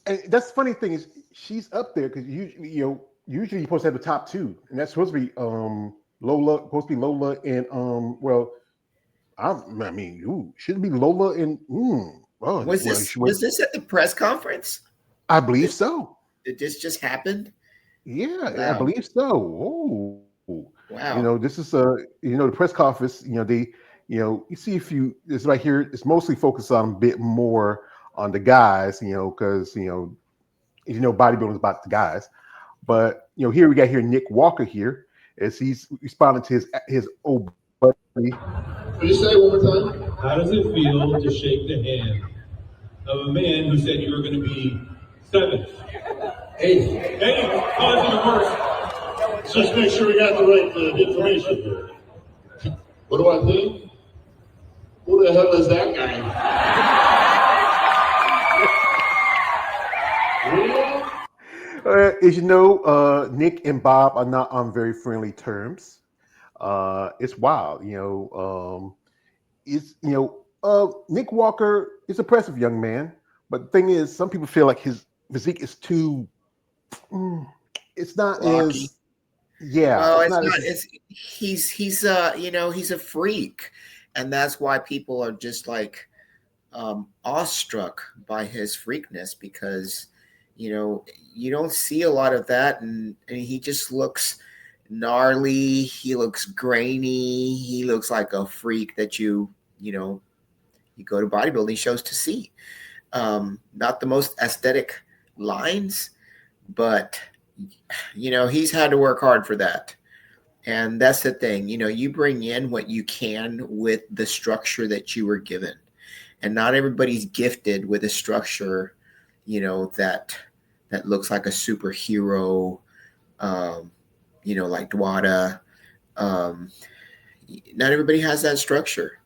And that's the funny thing is she's up there because usually you're supposed to have the top two, and that's supposed to be Lola and I mean, should it be Lola and Was this at the press conference? I believe so. Did this just happen? Yeah, I Wow. believe so. Oh, Wow. this is the press conference. You see a few. It's right here. It's mostly focused on a bit more on the guys. Because bodybuilding is about the guys. But here we got Nick Walker here as he's responding to his old buddy. Can you say it one more time? How does it feel to shake the hand of a man who said you were going to be 7th? 8th. 8th. How's it worse? Let's just make sure we got the right information here. What do I think? Who the hell is that guy? As you know, Nick and Bob are not on very friendly terms. It's wild, Nick Walker is a impressive young man, but the thing is, some people feel like his physique is too. It's not Rocky. as. Yeah, well, it's not. He's a freak, and that's why people are just like awestruck by his freakness because you don't see a lot of that, and he just looks gnarly. He looks grainy. He looks like a freak that you go to bodybuilding shows to see. Not the most aesthetic lines, but he's had to work hard for that. And that's the thing, you bring in what you can with the structure that you were given. And not everybody's gifted with a structure, that looks like a superhero, like Dwada. Not everybody has that structure.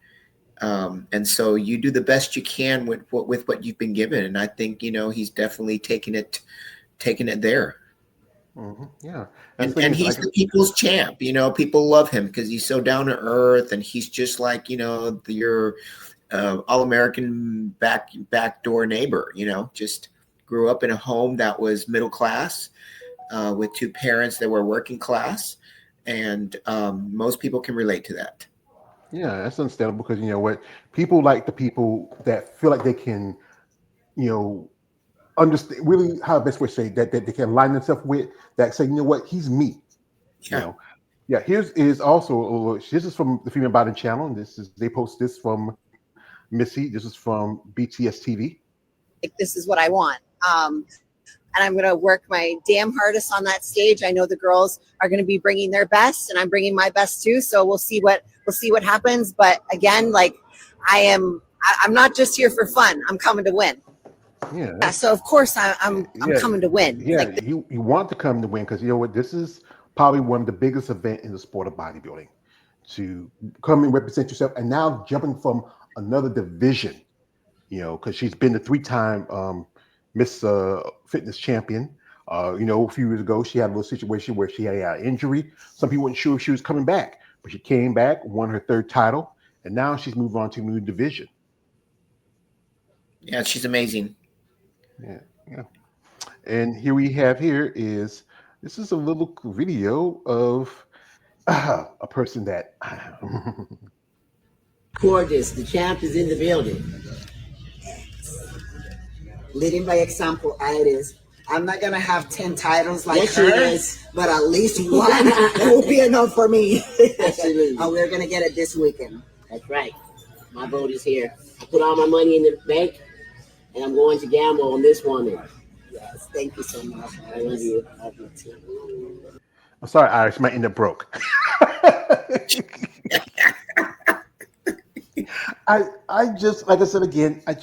And so you do the best you can with what you've been given. And I think, he's definitely taking it there. Mm-hmm. Yeah. And he's the people's champ. People love him because he's so down to earth, and he's just like, your all-American backdoor neighbor, just grew up in a home that was middle class with two parents that were working class. And most people can relate to that. Yeah, that's understandable because people like the people that feel like they can, understand really how the best way to say that they can align themselves with that. Say, he's me. Yeah. Here's is also this is from the Female Body Channel, and they post this from Missy. This is from BTS TV. This is what I want. And I'm going to work my damn hardest on that stage. I know the girls are going to be bringing their best, and I'm bringing my best too. So we'll see what happens. But again, like I'm not just here for fun. I'm coming to win. Yeah. So of course I'm coming to win. Yeah. Like you want to come to win because this is probably one of the biggest events in the sport of bodybuilding. To come and represent yourself, and now jumping from another division, because she's been the 3-time Miss Fitness champion. A few years ago, she had a little situation where she had an injury. Some people weren't sure if she was coming back, but she came back, won her 3rd title, and now she's moved on to a new division. Yeah, she's amazing. Yeah. And here we have this is a little video of a person that gorgeous. The champ is in the building. Leading by example, it is. I'm not gonna have 10 titles like her, but at least one that will be enough for me. Absolutely. And we're gonna get it this weekend. That's right. My vote is here. I put all my money in the bank, and I'm going to gamble on this woman. Yes, thank you so much. I love you. I love you too. I'm sorry, Irish. My end up broke. I just, like I said again, I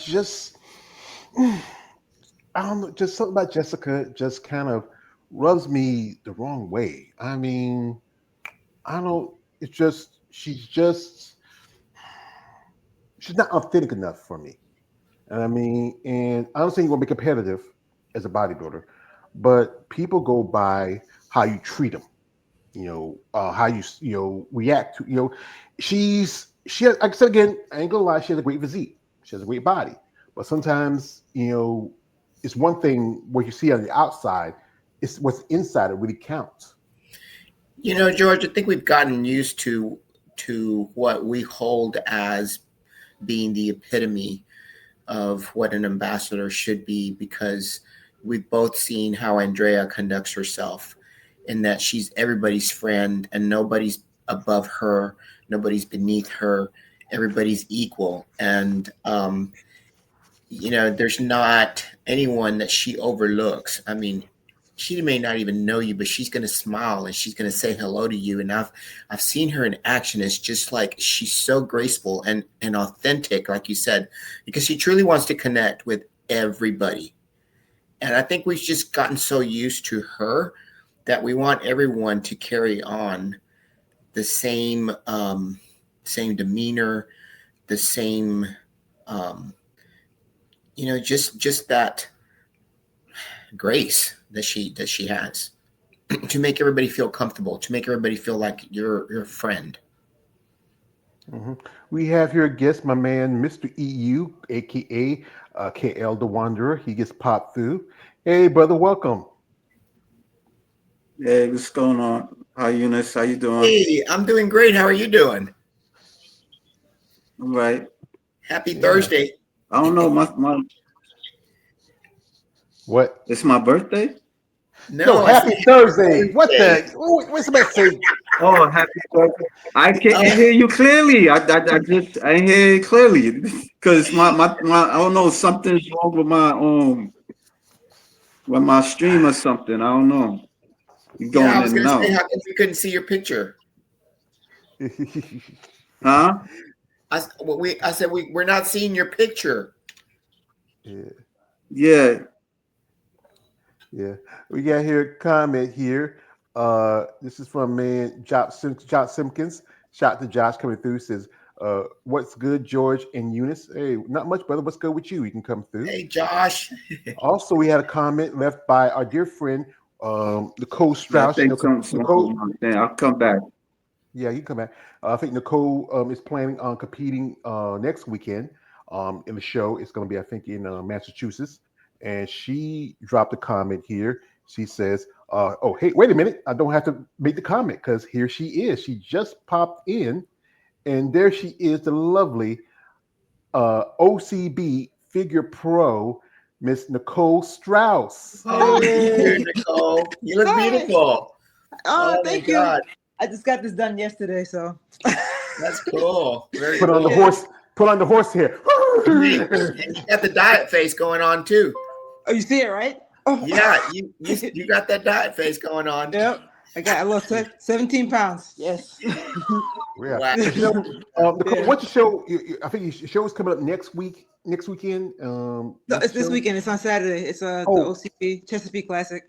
don't know, just something about Jessica just kind of rubs me the wrong way. I mean, I don't know. It's just she's not authentic enough for me. And I mean, and I don't think you want to be competitive as a bodybuilder, but people go by how you treat them. How you react to. She has, like I said again, I ain't gonna lie, she has a great physique. She has a great body, but sometimes it's one thing what you see on the outside. It's what's inside that really counts. George, I think we've gotten used to what we hold as being the epitome of what an ambassador should be, because we've both seen how Andrea conducts herself, in that she's everybody's friend and nobody's above her, nobody's beneath her, everybody's equal. And there's not anyone that she overlooks. I mean, she may not even know you, but she's going to smile and she's going to say hello to you. And I've seen her in action. It's just like she's so graceful and authentic, like you said, because she truly wants to connect with everybody. And I think we've just gotten so used to her that we want everyone to carry on the same demeanor, the same, just that grace that she has to make everybody feel comfortable, to make everybody feel like you're a friend. Mm-hmm. We have here a guest, my man, Mr. EU, aka KL the Wanderer. He gets popped through. Hey, brother, welcome. Hey, what's going on? Hi, Eunice. How you doing? Hey, I'm doing great. How are you doing? All right. Happy Thursday. I don't know. My What? It's my birthday? No, happy Thursday. What the? What's the best thing? Oh, happy Thursday. I can't hear you clearly. I didn't hear you clearly because my I don't know, something's wrong with my stream or something. I don't know. You're going I was in going and to say, out. how come we couldn't see your picture? Huh? I said we're not seeing your picture. Yeah. Yeah. We got here a comment here. This is from man Josh Simpkins. Shout out to Josh coming through. Says, what's good, George and Eunice? Hey, not much, brother. What's good with you? You can come through. Hey, Josh. Also, we had a comment left by our dear friend Nicole Strauss. I think Nicole, I'll come back. Yeah, you can come back. I think Nicole is planning on competing next weekend in the show. It's going to be, I think, in Massachusetts. And she dropped a comment here. She says, oh, hey, wait a minute. I don't have to make the comment because here she is. She just popped in. And there she is, the lovely OCB Figure Pro, Miss Nicole Strauss. Oh, hey, Nicole. You look beautiful. Oh, thank you. God. I just got this done yesterday, so that's cool. Very put on cool. the horse. Put on the horse hair. And you got the diet face going on too. Oh, you see it, right? Oh. Yeah, you got that diet face going on. Yep. I lost 17 pounds. Yes. Yeah. Wow. Nicole, what's the show? I think your show is coming up next weekend. No, it's this weekend. It's on Saturday. It's the OCP Chesapeake Classic.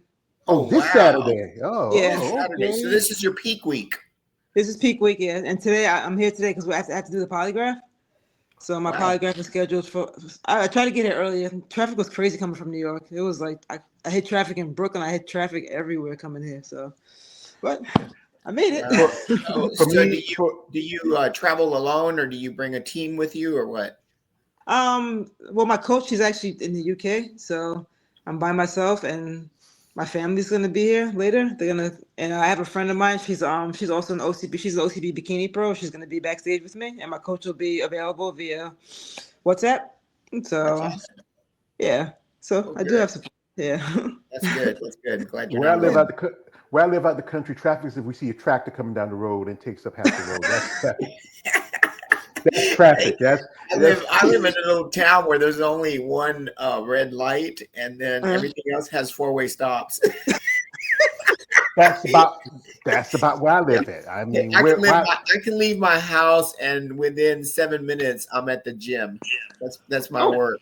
Oh, this Saturday. Oh, yeah. Saturday. Okay. So this is your peak week. This is peak week, yeah. And today I'm here today because I have to do the polygraph. So my polygraph is scheduled for. I tried to get here earlier. Traffic was crazy coming from New York. It was like I hit traffic in Brooklyn. I hit traffic everywhere coming here. So, but I made it. Do you travel alone, or do you bring a team with you, or what? Well, my coach is actually in the UK, so I'm by myself, and my family's gonna be here later. And I have a friend of mine. She's also an OCB. She's an OCB bikini pro. She's gonna be backstage with me, and my coach will be available via WhatsApp. So, awesome. Yeah. So I do have support. Yeah. That's good. That's good. Glad you're where I live out the country, traffic is if we see a tractor coming down the road and takes up half the road. That's traffic. That's traffic. I live in a little town where there's only one red light, and then everything else has four-way stops. That's about where I live at. I mean, I can leave my house, and within 7 minutes, I'm at the gym. That's my work.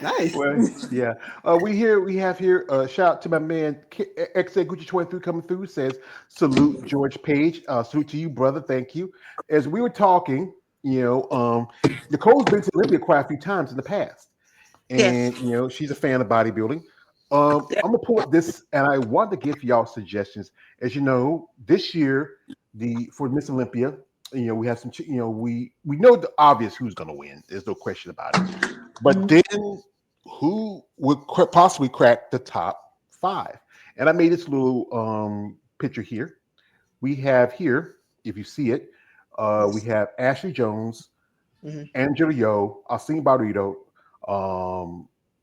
Nice. Well, yeah. We have here. Shout out to my man XA Gucci 23 coming through. Says salute George Page. Salute to you, brother. Thank you. As we were talking, Nicole's been to Olympia quite a few times in the past, and she's a fan of bodybuilding. I'm gonna pull up this, and I want to give y'all suggestions. As you know, this year for Miss Olympia, we have some. We know the obvious who's gonna win. There's no question about it. But then who would possibly crack the top 5. And I made this little picture here. We have here, if you see it, we have Ashley Jones, Angela Yo, Alcine Barreto,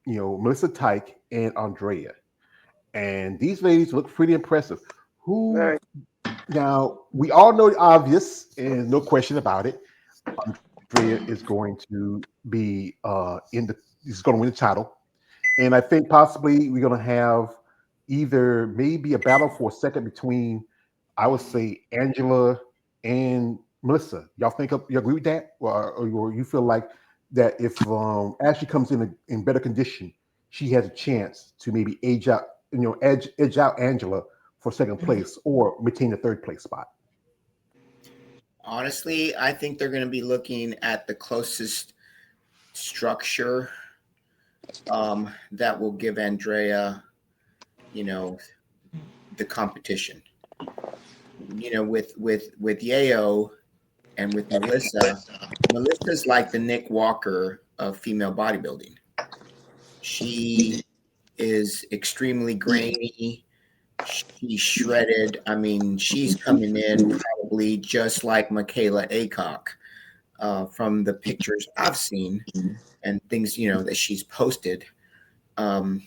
Melissa Tyke, and Andrea. And these ladies look pretty impressive. Who now we all know the obvious, and no question about it. Andrea is going to be is going to win the title. And I think possibly we're going to have either maybe a battle for a second between, I would say, Angela and Melissa. Y'all you agree with that? Or you feel like that if Ashley comes in better condition, she has a chance to maybe edge out Angela for second place or maintain the third place spot? Honestly, I think they're going to be looking at the closest structure that will give Andrea, the competition. With Yayo and with Melissa, Melissa's like the Nick Walker of female bodybuilding. She is extremely grainy. She's shredded. I mean, she's coming in probably just like Michaela Aycock from the pictures I've seen and things, that she's posted. As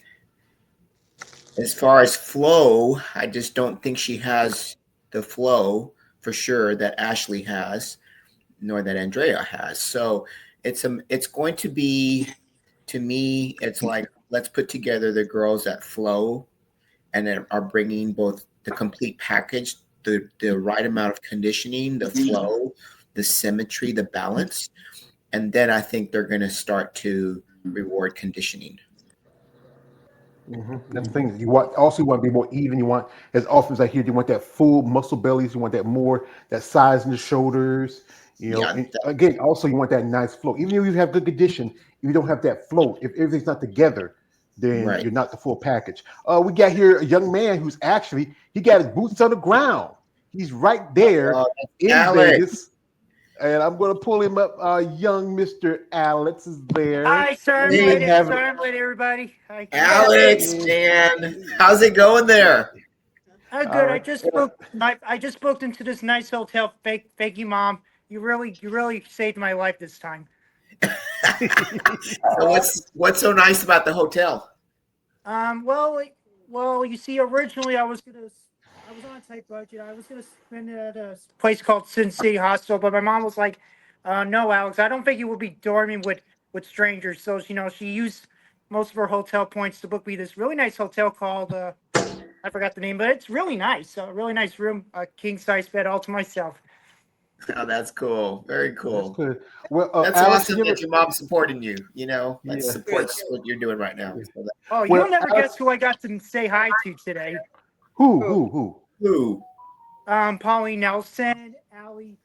far as flow, I just don't think she has the flow for sure that Ashley has, nor that Andrea has. So it's going to be, to me, it's like, let's put together the girls that flow and that are bringing both the complete package, the right amount of conditioning, the flow, the symmetry, the balance. And then I think they're going to start to reward conditioning. That's the thing. You want to be more even. You want, as often as I hear, you want that full muscle bellies. You want that size in the shoulders. And again, also you want that nice flow. Even if you have good condition, if you don't have that flow, if everything's not together, then you're not the full package. We got here a young man who's actually, he got his boots on the ground. He's right there in Vegas. And I'm going to pull him up. Young Mr. Alex is there. Hi, sir. Everybody. Hi. Alex, man. How's it going there? Good. Right. I just booked into this nice hotel. Thank you, Mom. You really saved my life this time. So what's so nice about the hotel? Well, you see, originally I was on a tight budget. I was gonna spend it at a place called Sin City Hostel, but my mom was like, "No, Alex, I don't think you will be dorming with strangers." So she used most of her hotel points to book me this really nice hotel called I forgot the name, but it's really nice. A really nice room, a king size bed all to myself. Oh, that's cool. Very cool. That's well, that's awesome that your mom's supporting you. That supports what you're doing right now. So you'll never guess who I got to say hi to today. Who? Pauline Nelson, Allie,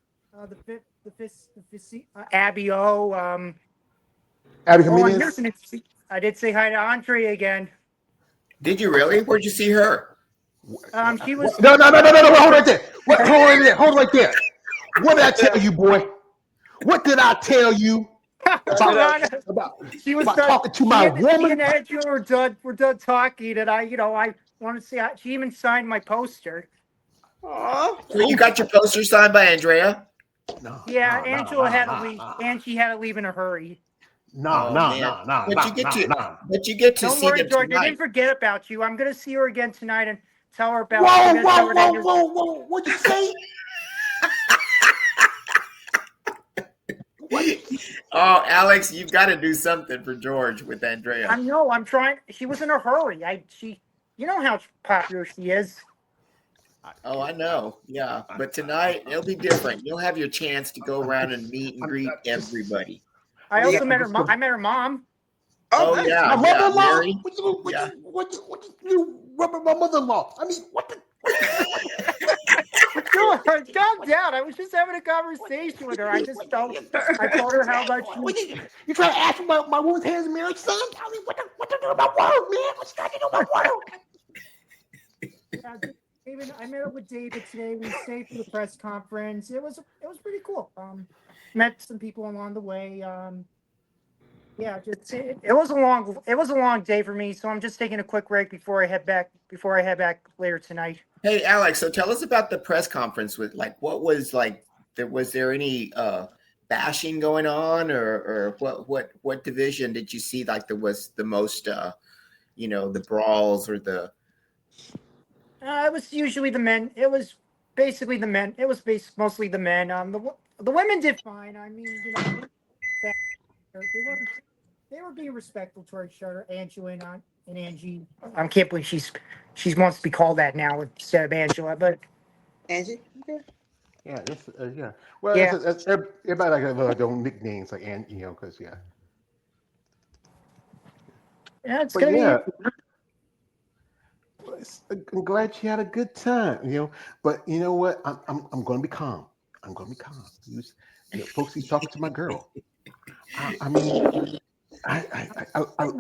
Abby O. Abby Jimenez. I did say hi to Andre again. Did you really? Where'd you see her? She was. No. Hold right there. Hold right there. What did I tell you, boy? What did I tell you? She was talking to my woman. Me and Andrew were done talking, and I want to see. She even signed my poster. So you got your poster signed by Andrea? Yeah, Angela had to leave, and she had to leave in a hurry. No. But you get to Don't see worry, them George. tonight. I didn't forget about you. I'm gonna see her again tonight and tell her about. Whoa! What'd you say? Oh, Alex, you've got to do something for George with Andrea. I'm trying. She was in a hurry. You know how popular she is. Oh, I know. Yeah, but tonight it'll be different. You'll have your chance to go around and meet and greet everybody. I also met her mom. I met her mom. Oh yeah, my mother-in-law. Mary. What you rub my mother-in-law? I mean, what the? Calm down. I was just having a conversation with her. I told her how much you trying to ask me my woman's hands in marriage, son? Tell me what to do about world, man. What you got to do about world? I met up with David today. We stayed for the press conference. It was pretty cool. Met some people along the way. Yeah, it was a long day for me, so I'm just taking a quick break before I head back later tonight. Hey, Alex. So tell us about the press conference. With like, what was like? Was there any bashing going on, or what division did you see like there was the most the brawls or the? It was usually the men. It was basically the men. It was mostly the men. The women did fine. I mean, they were being respectful towards each other. Angela and Angie. I can't believe she wants to be called that now instead of Angela. But Angie. Okay. Yeah, yeah. Well, yeah, everybody like have their own nicknames, like and because yeah. yeah, it's But gonna be. yeah, I'm glad you had a good time. But you know what? I'm going to be calm. I'm going to be calm. Folks, he's talking to my girl. I mean, I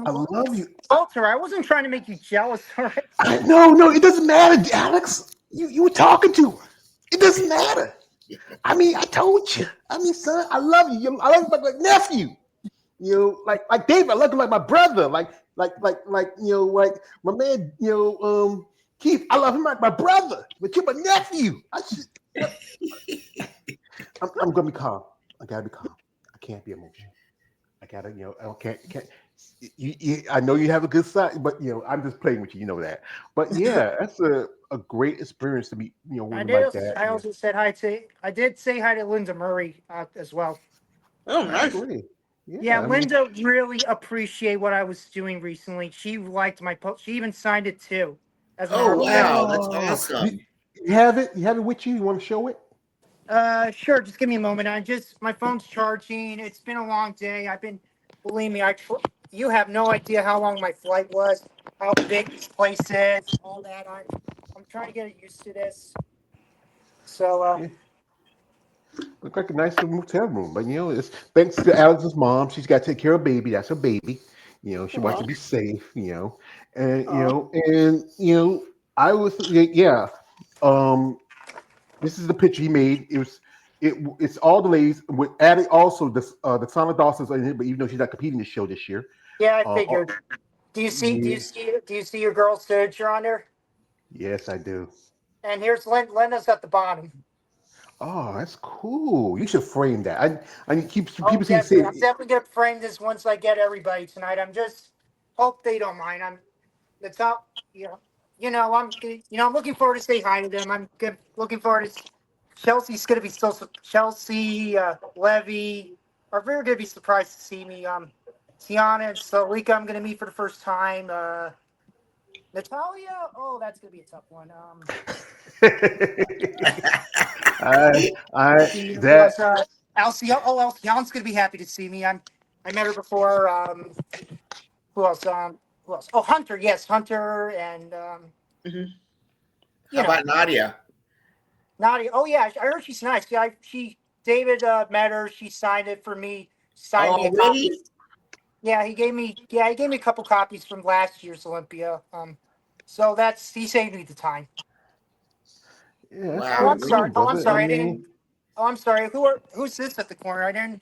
love you. Walter, I wasn't trying to make you jealous. All right. No, it doesn't matter, Alex. You were talking to her. It doesn't matter. I mean, I told you. I mean, son, I love you. I love you like nephew. Like David, I love him like my brother. Like like my man, Keith, I love him like my brother. But you're my nephew. I'm gonna be calm. I gotta be calm. I can't be emotional. I gotta, I can't. I know you have a good side, but I'm just playing with you. You know that. But yeah, that's a great experience to meet, women like that. I also said hi to. I did say hi to Linda Murray as well. Oh, That's nice. great. Yeah, Yeah, I mean, Linda really appreciated what I was doing recently. She liked my post. She even signed it too, as an Oh autograph. wow, that's oh, awesome. you have it. You have it with you. You want to show it? Sure. Just give me a moment. My phone's charging. It's been a long day. Believe me, you have no idea how long my flight was, how big this place is, all that. I'm trying to get used to this. So, Yeah. Look like a nice little motel room, but it's thanks to Alex's mom. She's got to take care of baby. That's her baby. She wants to be safe. And I was yeah. Um, this is the picture he made. It's all the ladies with adding also the Sonic Dawson's in it, but even though she's not competing the show this year. yeah, I Uh, uh, figured. Do you see? Do yeah, you see? Do you see your girl's signature on there? yes, I do. And here's Linda's at the bottom. Oh, that's cool. You should frame that. I keep Oh, people say definitely. I'm definitely gonna frame this once I get everybody tonight. I'm just hope they don't mind. I'm the top. I'm looking forward to say hi to them. Looking forward to Chelsea's gonna be so. Chelsea, Levy are very gonna be surprised to see me. Tiana and Salika, I'm gonna meet for the first time. Natalia, oh, that's gonna be a tough one. That Alcyon's gonna be happy to see me. I met her before. Who else? Who else? Oh, Hunter. Yes, Hunter and How about Nadia? Nadia. Oh yeah, I heard she's nice. Yeah, David met her. She signed it for me. Signed me a copy. Already? Yeah, he gave me a couple copies from last year's Olympia. So he saved me the time. yeah, that's Oh, Wow. pretty I'm sorry. cool, Oh, I'm brother. I sorry. I didn't. mean, Oh, I'm sorry. Who's this at the corner? I don't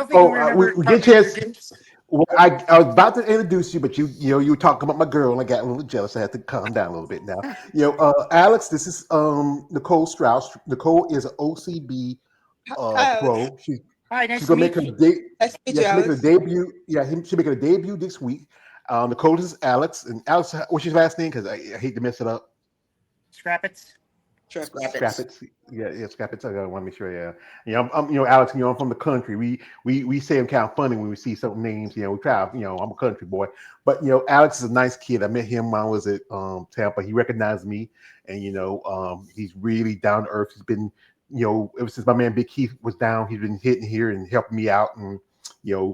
think we remember we get talking you. introduced. Well, I was about to introduce you, but you were talking about my girl, and I got a little jealous. I had to calm down a little bit now. Alex, this is Nicole Strauss. Nicole is an OCB Hi, Alex. pro. Hi, nice She's to gonna make meet her you. Nice to meet yeah, you, she's making a Alex. debut. Yeah, she's making a debut this week. Nicole is Alex, and Alex, what's your last name? Because I hate to mess it up. Scrappets. Travis. Scrap it. Yeah, scrap it. I want to make sure. I'm Alex. I'm from the country. We say I'm kind of funny when we see certain names. We try. I'm a country boy, but Alex is a nice kid. I met him when I was at Tampa. He recognized me, and he's really down to earth. He's been, ever since my man Big Keith was down, he's been hitting here and helping me out, and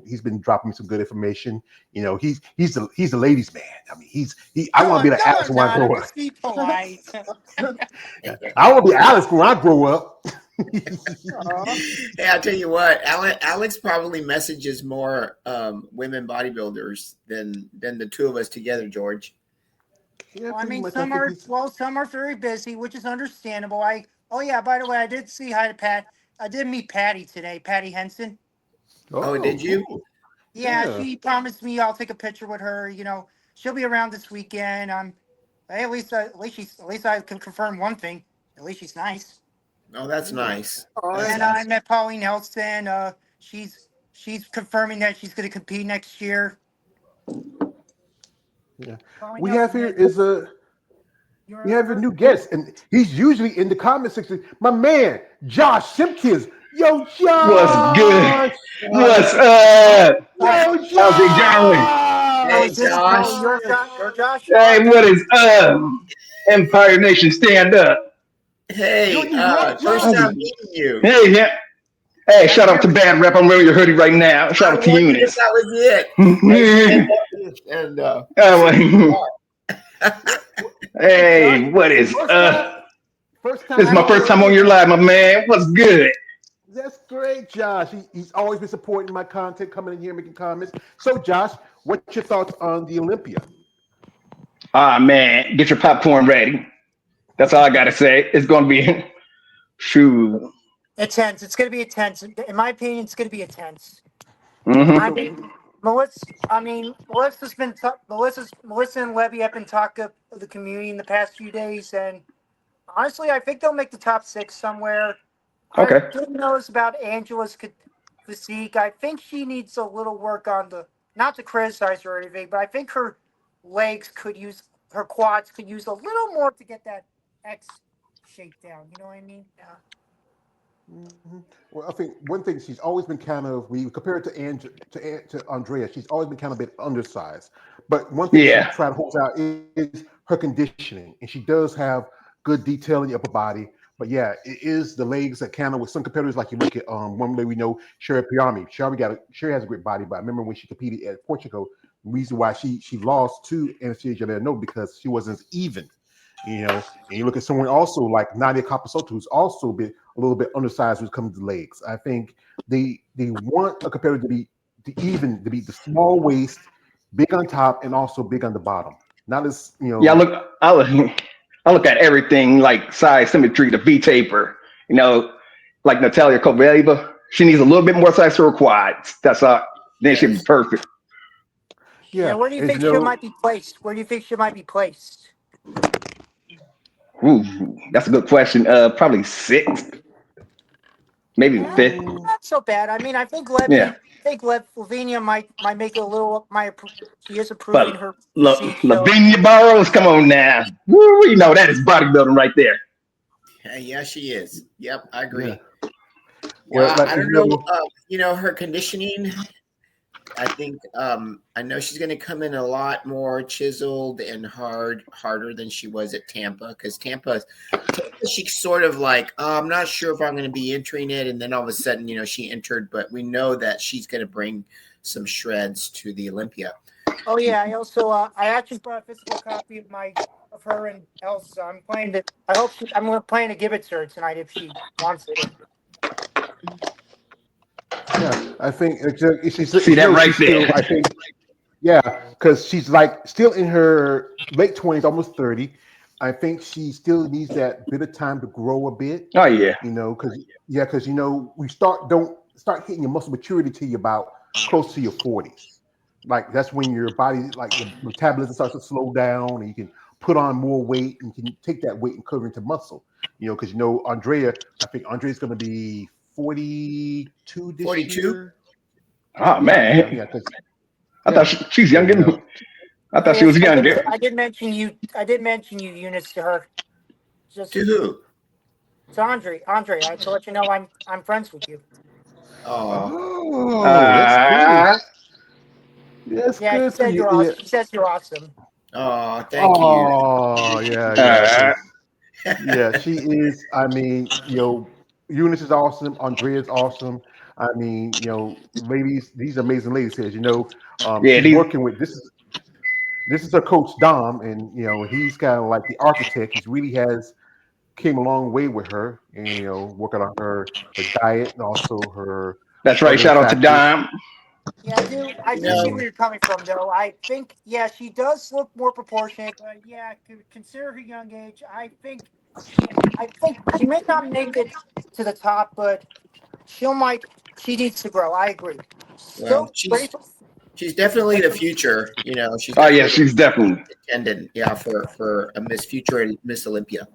he's been dropping me some good information. He's the ladies' man. I mean, I want to be like Alex when I grow up. Just be polite. I want to be Alex when I grow up. Hey, I'll tell you what, Alex probably messages more women bodybuilders than the two of us together, George. Yeah, Well, I pretty mean, much. I think he's. some are very busy, which is understandable. Oh yeah, by the way, I did see hi to Pat. I did meet Patty today, Patty Henson. Oh, Oh, did you? cool. Yeah, Yeah. she promised me I'll take a picture with her. She'll be around this weekend. Hey, at least I can confirm one thing. At least she's nice. Oh, that's nice. Oh, That's And nice. I met Pauline Nelson. She's confirming that she's going to compete next year. Yeah. Pauline We have Nelson, here man, is a we have a new guest, and he's usually in the comment section. My man, Josh Simpkins. Yo, What's good? Josh. What's up? Yo, How's it going? oh, Hey, is this Josh. your Josh? Your Josh? Oh, Hey, what is up? Empire Nation, stand up. You're Hey, in New York, first Josh. time meeting you. Hey, yeah. Hey, I shout out to wondered, Bad Rep. I'm wearing your hoodie right now. Shout I out to wondered if Eunice. that was it. And Josh, Hey, what is first time, up? first time This is my meeting first time on you. your live, my man. What's good? That's great, Josh. He's always been supporting my content, coming in here making comments. So, Josh, what's your thoughts on the Olympia? Ah, man, get your popcorn ready. That's all I gotta say. It's gonna be shoot. it's tense. It's going to be intense. In my opinion, it's going to be intense. Mm-hmm. I mean, Melissa and Levy have been talking of the community in the past few days, and honestly, I think they'll make the top six somewhere. I Okay. did notice about Angela's physique. I think she needs a little work on not to criticize her or anything, but I think her quads could use a little more to get that X shape down. You know what I mean? Yeah. Mhm. Well, I think one thing she's always been kind of we compare it to to Andrea. She's always been kind of a bit undersized, but one thing she Yeah. tries to hold out is her conditioning, and she does have good detail in the upper body. But yeah, it is the legs that kind of with some competitors like you look at one way we know Sherry Piami. Sherry has a great body, but I remember when she competed at Portugal, the reason why she lost to Anastasia Leonardo because she wasn't as even. And you look at someone also like Nadia Capasoto, who's also been a little bit undersized when it comes to legs. I think they want a competitor to be the small waist, big on top, and also big on the bottom. Not as Yeah, I look at everything like size symmetry, the V taper, you know, like Natalia Kovaleva. She needs a little bit more size for her quads. That's all. Then she'll be yes. perfect. Yeah. yeah, Where do you as think you she know, might be placed? Where do you think she might be placed? Ooh, that's a good question. Probably sixth, maybe Yeah, fifth. mm, not so bad. I mean, Yeah, Lavinia might make it a little. She is but improving her physique. So Lavinia Barrows, come on now. Woo, you know that is bodybuilding right there. Yeah, she is. Yep, I yeah. agree. Well, Yeah, like I as don't you know. know, Her conditioning. I think I know she's going to come in a lot more chiseled and harder than she was at Tampa because Tampa, she sort of like I'm not sure if I'm going to be entering it, and then all of a sudden, she entered, but we know that she's going to bring some shreds to the Olympia. oh yeah, I actually brought a physical copy of her and Elsa. I'm planning to. I'm planning to give it to her tonight if she wants it. yeah, I think See that right she's there. still. I think yeah, because she's like still in her late 20s, almost 30. I think she still needs that bit of time to grow a bit, Oh yeah, because we don't start hitting your muscle maturity till you're about close to your 40s. Like that's when your body, like your metabolism starts to slow down, and you can put on more weight, and you can take that weight and convert it into muscle. Because Andrea, I think Andrea's going to be 42 this 42. year. oh Yeah, yeah, man. yeah, because I thought yeah, she's because younger. I thought she was younger. I did mention you. I did mention you, Eunice, to her. To Just who? to Andre. To let you know I'm friends with you. Oh, Oh, that's cool. Uh, That's Yeah, she good for said you. you're Yeah. awesome. She says you're awesome. oh, thank you. Oh, yeah, yeah. uh, Because yeah, she is. I mean, Eunice is awesome. Andrea's awesome. I mean, ladies, these amazing ladies here. yeah, She's these working with this is her coach Dom, and he's kind of like the architect. He's really has came a long way with her, and working on her diet and also her that's right. other Shout out to factors. Dom. Yeah, I do. I You do see know, where you're coming from, though. I think, yeah, she does look more proportionate, but yeah, consider her young age. I think she may not make it to the top, but she might. She needs to grow. I agree. well, Still she's grateful. She's definitely the future. You know, she's Oh yeah, definitely she's definitely. contending. Yeah, for a Miss Future and Miss Olympia.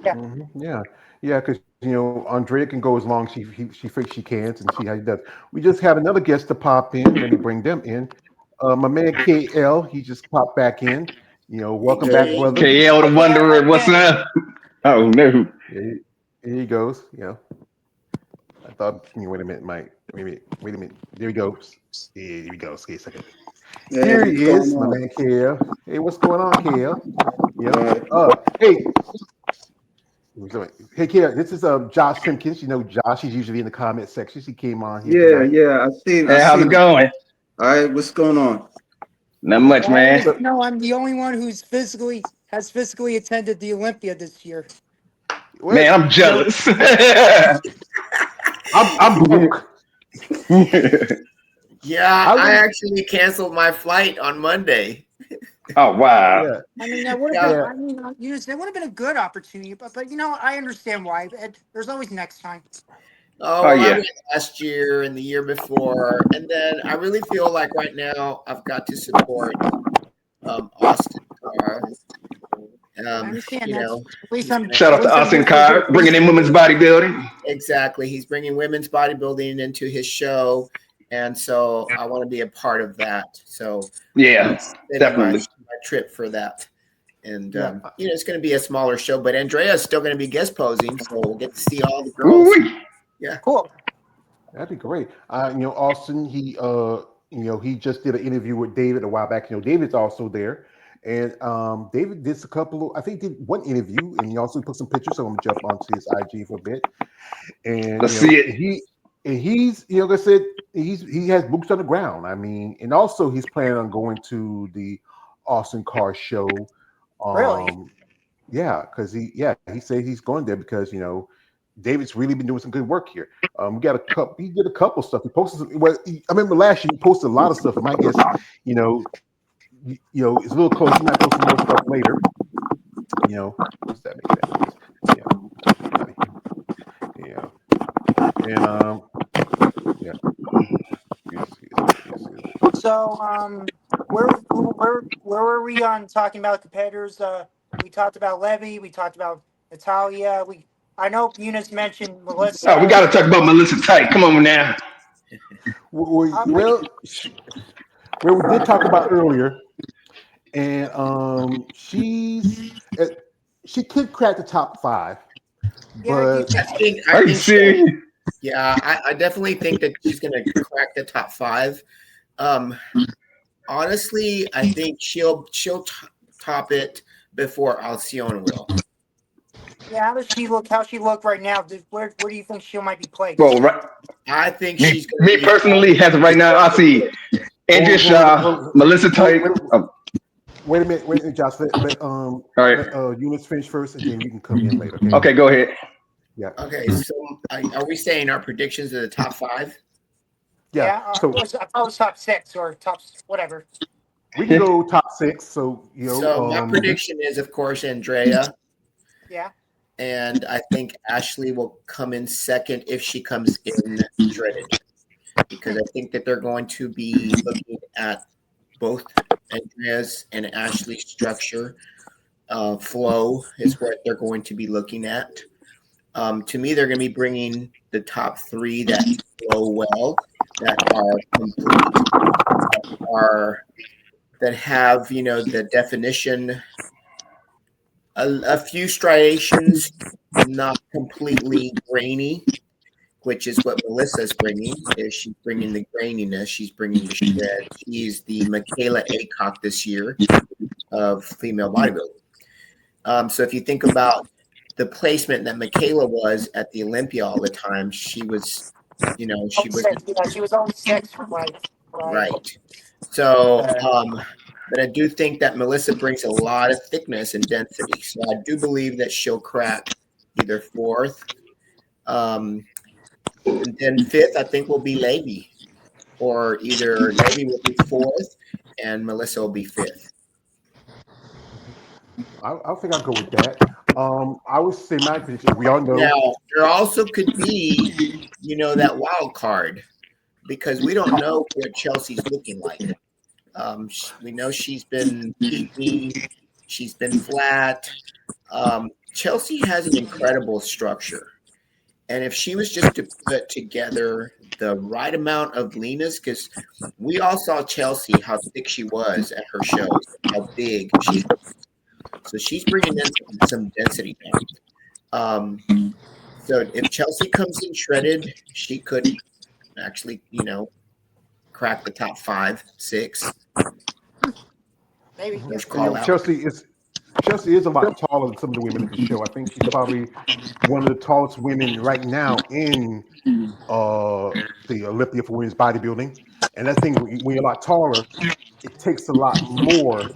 Yeah, yeah, because Andrea can go as long as she thinks she can and see how he does. We just have another guest to pop in. Let me bring them in. My man KL, he just popped back in. Welcome back, Hey, brother. KL the Wanderer, what's up? Oh no. Yeah, here he goes. I thought. Wait a minute, Mike. Wait a minute. There he goes. Yeah, here we go. Okay, a second. Hey, Here he what's going is, my on? man KL. Hey, what's going on, KL? Uh, Hey, hey, KL. This is Josh Simpkins. Josh. He's usually in the comment section. He came on here yeah, tonight. yeah, I Hey, how's it seen. going? All right, what's going on? Not much, Well, man. no, I'm the only one who's physically attended the Olympia this year. What? Man, I'm jealous. I'm broke. yeah, I I was. actually canceled my flight on Monday. Oh wow. Yeah, I mean, that would have Yeah. been. yeah. I mean, that would have been a good opportunity. But I understand why. There's always next time. Oh, Oh well, I yeah. went last year and the year before, and then I really feel like right now I've got to support Austin Carr. I understand You that. know, At least he's I'm. gonna Shout At out to least I'm Austin rooting for a Carr, good bringing in reason. women's bodybuilding. exactly. He's bringing women's bodybuilding into his show, and so I want to be a part of that. So, Yeah, spending definitely. my trip for that. And Yeah. it's going to be a smaller show, but Andrea's still going to be guest posing, so we'll get to see all the girls. Ooh-wee. Yeah, Cool. That'd be great. Austin, he just did an interview with David a while back. David's also there. And David did a couple of, I think, did one interview, and he also put some pictures. So I'm gonna jump onto his IG for a bit. And Let's see it. he's like I said, he has boots on the ground. I mean, and also he's planning on going to the Austin Carr show. Really? Yeah, because he said he's going there because David's really been doing some good work here. We got a couple. He did a couple stuff. He posted. I remember last year he posted a lot of stuff. And I guess it's a little close. He might post some more stuff later. What's that? Yeah, and yeah. So, where were we on talking about competitors? We talked about Levy. We talked about Natalia. I know Eunice mentioned Melissa. Oh, we gotta talk about Melissa Tight. Come on now. Well, we did talk about earlier, and she could crack the top 5, but Are you serious? Yeah, I definitely think that she's going to crack the top 5. Honestly, I think she'll top it before Alcione will. Yeah, how does she look? How she look right now? Where do you think she might be placed? Well, right. I think Me, she's going me personally, as of right now, I see Andrea Shaw, Melissa Tight. Wait a minute, Josh. Let All right. Eunice finish first, and then you can come in later. Okay, go ahead. Yeah. Okay, so are we saying our predictions of the top 5? Yeah. So I was top 6 or top whatever. We can go top 6. So So my prediction is, of course, Andrea. Yeah. And I think Ashley will come in second if she comes in shredded, because I think that they're going to be looking at both Andrea's and Ashley's structure. Flow is what they're going to be looking at. To me, they're going to be bringing the top 3 that flow well, that are complete, that have the definition. A few striations, not completely grainy, which is what Melissa's bringing. She's bringing the graininess. She's bringing the shred. She's the Michaela Aycock this year of female bodybuilding. So if you think about the placement that Michaela was at the Olympia all the time, she was, she was always 6, right. So, but I do think that Melissa brings a lot of thickness and density. So I do believe that she'll crack either 4th. And then 5th, I think, will be Levy. Or either Levy will be 4th and Melissa will be 5th. I think I'll go with that. I would say my prediction. We all know. Now, there also could be, that wild card. because we don't know what Chelsea's looking like. We know she's been peaky, she's been flat. Chelsea has an incredible structure. And if she was just to put together the right amount of leanness, because we all saw Chelsea, how thick she was at her shows, how big she was. So she's bringing in some density now. So if Chelsea comes in shredded, she could actually, crack the top 5, 6. Maybe. There's call out. Chelsea is a lot taller than some of the women at the show. I think she's probably one of the tallest women right now in the Olympia for women's bodybuilding. And that thing, when you're a lot taller, it takes a lot more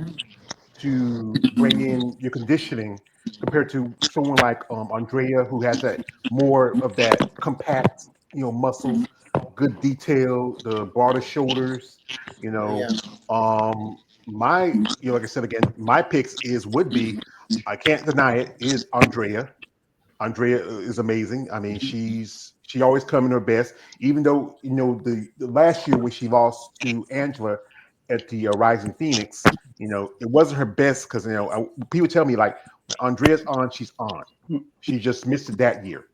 to bring in your conditioning compared to someone like Andrea, who has that more of that compact, muscles, good detail, the broader shoulders, like I said again, my picks would be, I can't deny it, is Andrea. Andrea is amazing. I mean, she always come in her best, even though the last year when she lost to Angela at the Rising Phoenix, it wasn't her best because people tell me like when Andrea's on, she's on. She just missed it that year.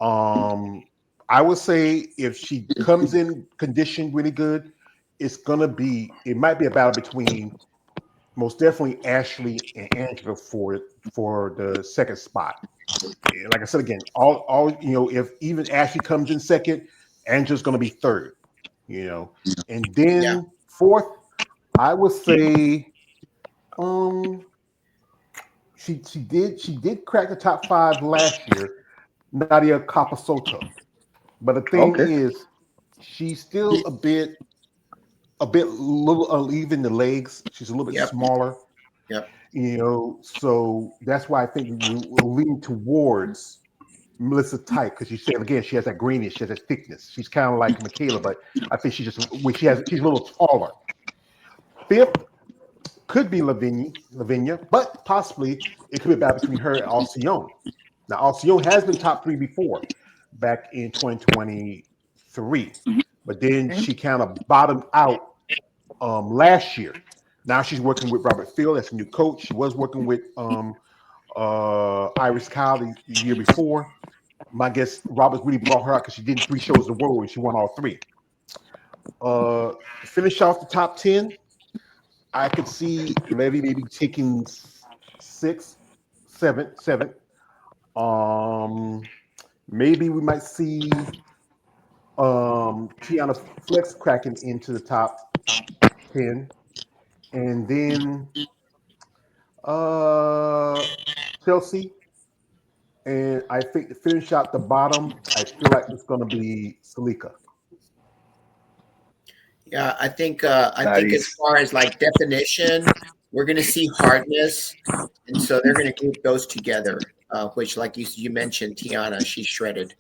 I would say if she comes in conditioned really good, it might be a battle between most definitely Ashley and Angela for the second spot. Like I said again, all if even Ashley comes in second, Angela's going to be third. And then fourth, I would say, she did crack the top 5 last year, Nadia Capasoto. But the thing is, she's still a bit little uneven in the legs. She's a little bit smaller. Yep. So that's why I think we'll lean towards Melissa Type, because you said again she has that greenish, she has that thickness. She's kind of like Michaela, but I think she's a little taller. Fifth could be Lavinia, but possibly it could be a battle between her and Alcione. Now Alcione has been top 3 before, back in 2023, but then she kind of bottomed out last year. Now she's working with Robert Field as a new coach. She was working with Iris Kyle the year before. My guess, Roberts really brought her out because she did 3 shows in a row and she won all 3. Finish off the top 10. I could see Levy maybe taking 6, 7. Maybe we might see Tiana Flex cracking into the top 10. And then Chelsea. And I think to finish out the bottom, I feel like it's going to be Salika. Yeah, I think as far as like definition, we're going to see hardness, and so they're going to group those together. Which, like you mentioned, Tiana, she's shredded,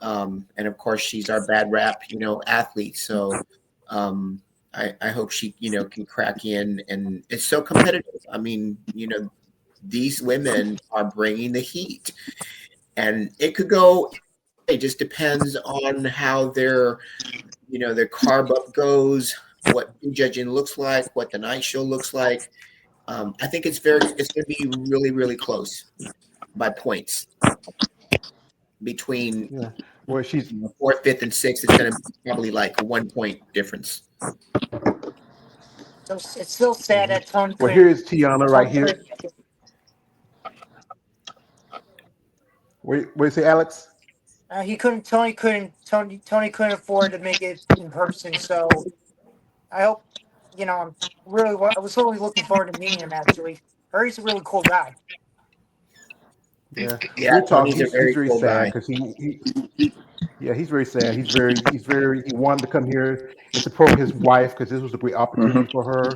and of course she's our bad rap, athlete. So I hope she can crack in, and it's so competitive. I mean, these women are bringing the heat, and it could go. It just depends on how their carb up goes, what judging looks like, what the night show looks like. I think it's going to be really, really close by points between she's 4th, 5th, and 6th. It's going to be probably like a 1 point difference. So it's still sad that Tony. Well, here's Tiana right here. What do you say, Alex? Tony couldn't afford to make it in person. So I hope, I was totally looking forward to meeting him. Actually, he's a really cool guy. Yeah, Tony's a very very cool sad guy. because he's very sad. He wanted to come here and support his wife because this was a great opportunity for her.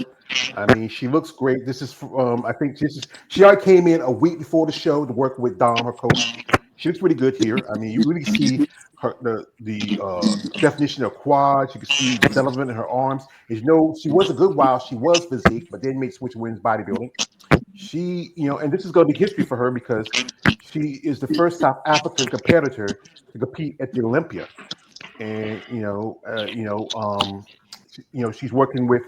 I mean, she looks great. This is I think she already came in a week before the show to work with Dom, her coach. She looks really good here. I mean, you really see her the definition of quads. You can see development in her arms. As she was a good while. She was physique, but then made switch to women's bodybuilding. She, and this is going to be history for her because she is the first South African competitor to compete at the Olympia. and she's working with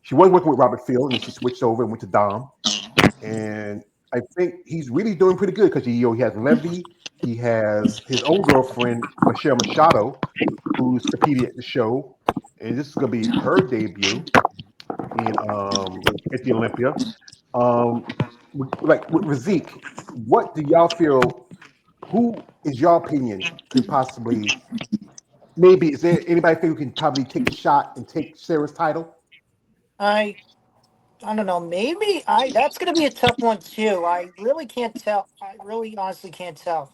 she was working with Robert Field, and then she switched over and went to Dom. And I think he's really doing pretty good because he has Levy, he has his own girlfriend Michelle Machado, who's competing at the show, and this is going to be her debut in at the Olympia. Like with Razik, what do y'all feel? Who is your opinion could possibly maybe is there anybody think who can probably take a shot and take Sarah's title? I I don't know. Maybe I. That's going to be a tough one too. I really can't tell. I really honestly can't tell.